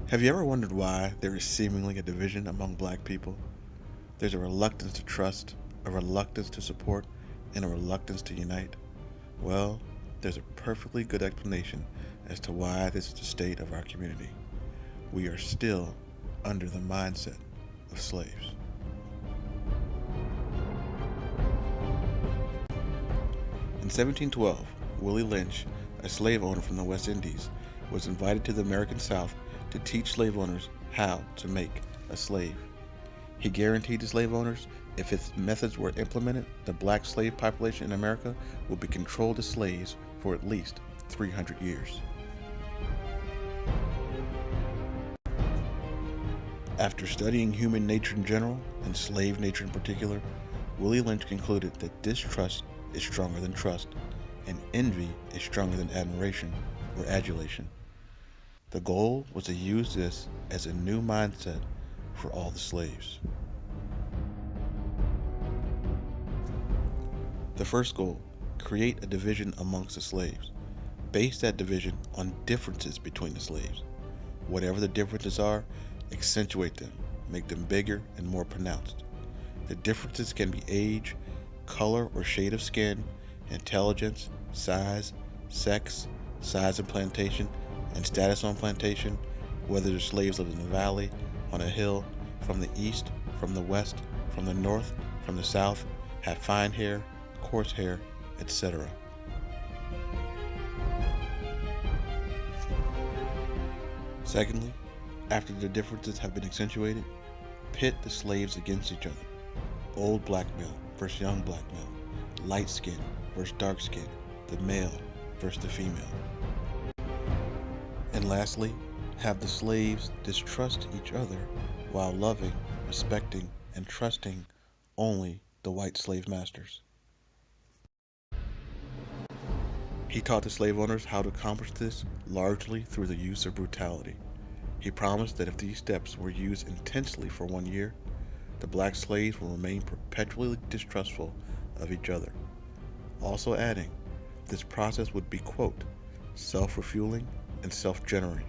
Have you ever wondered why there is seemingly a division among black people? There's a reluctance to trust, a reluctance to support, and a reluctance to unite. Well, there's a perfectly good explanation as to why this is the state of our community. We are still under the mindset of slaves. In 1712, Willie Lynch, a slave owner from the West Indies, was invited to the American South to teach slave owners how to make a slave. He guaranteed to slave owners if his methods were implemented, the black slave population in America would be controlled as slaves for at least 300 years. After studying human nature in general, and slave nature in particular, Willie Lynch concluded that distrust is stronger than trust, and envy is stronger than admiration or adulation. The goal was to use this as a new mindset for all the slaves. The first goal, create a division amongst the slaves. Base that division on differences between the slaves. Whatever the differences are, accentuate them, make them bigger and more pronounced. The differences can be age, color or shade of skin, intelligence, size, sex, size of plantation, and status on plantation, whether the slaves lived in the valley, on a hill, from the east, from the west, from the north, from the south, had fine hair, coarse hair, etc. Secondly, after the differences have been accentuated, pit the slaves against each other. Old black male versus young black male, light skin versus dark skin, the male versus the female. And lastly, have the slaves distrust each other while loving, respecting, and trusting only the white slave masters. He taught the slave owners how to accomplish this largely through the use of brutality. He promised that if these steps were used intensely for 1 year, the black slaves will remain perpetually distrustful of each other. Also adding, this process would be, quote, self-refueling and self-generating.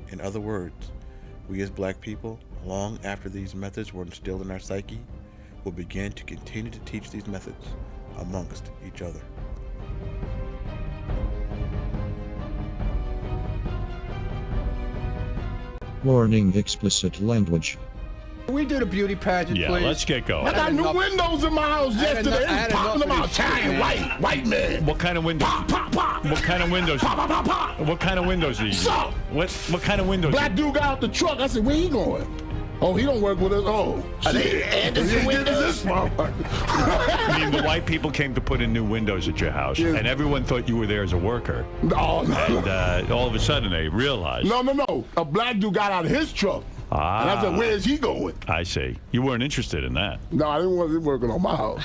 In other words, we as black people, long after these methods were instilled in our psyche, will begin to continue to teach these methods amongst each other. Warning: explicit language. We do the beauty pageant, Yeah, please. let's get going. I got new windows in my house yesterday. It's popping them out. Italian, white man. What kind of windows? Pop, pop, pop. What kind of windows? Pop, pop, pop, pop. What kind of windows are you? So, What kind of windows? black dude got out the truck. I said, where he going? Oh, he don't work with us. Oh, Are they Anderson windows? I mean, the white people came to put in new windows at your house, Yeah. and everyone thought you were there as a worker. No, And all of a sudden, they realized. no. A black dude got out of his truck. And I said, where is he going? I see. You weren't interested in that. No, I didn't want him working on my house.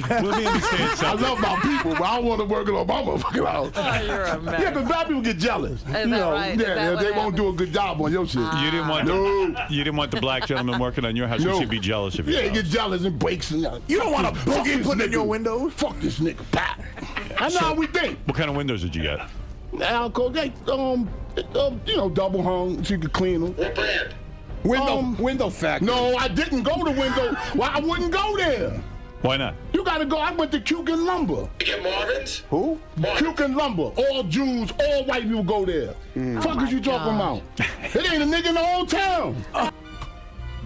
Let me understand I something. love my people, but I don't want him working on my motherfucking house. Oh, you're a mess. Yeah, because black people get jealous. that right? Is that Yeah, what they won't happened? do a good job on your shit. You didn't want you didn't want the black gentleman working on your house. No. You should be jealous of you. Yeah, he gets jealous and breaks and You don't want a boogie put in your windows? Fuck this nigga, pat. I know how we think. What kind of windows did you get? Alcohol, double hung so you could clean them. What brand? Window factory. No, I didn't go to window. Well, I wouldn't go there. Why not? You gotta go. I went to Cucan Lumber. You get Marvin's? Who? Cucan Lumber. All Jews, all white people go there. Fuck is you talking about? It ain't a nigga in the whole town.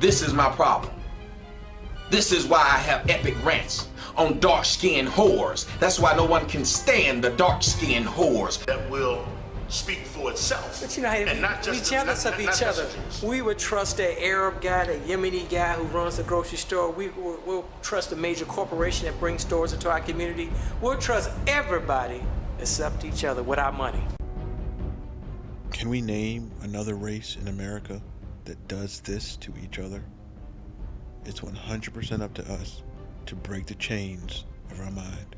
This is my problem. This is why I have epic rants on dark-skinned whores. That's why no one can stand the dark-skinned whores. That will speak for itself. But you know, and not we just jealous of each other. Jews. We would trust that Arab guy, that Yemeni guy who runs the grocery store. We'll trust a major corporation that brings stores into our community. We'll trust everybody except each other with our money. Can we name another race in America that does this to each other? It's 100% up to us to break the chains of our mind.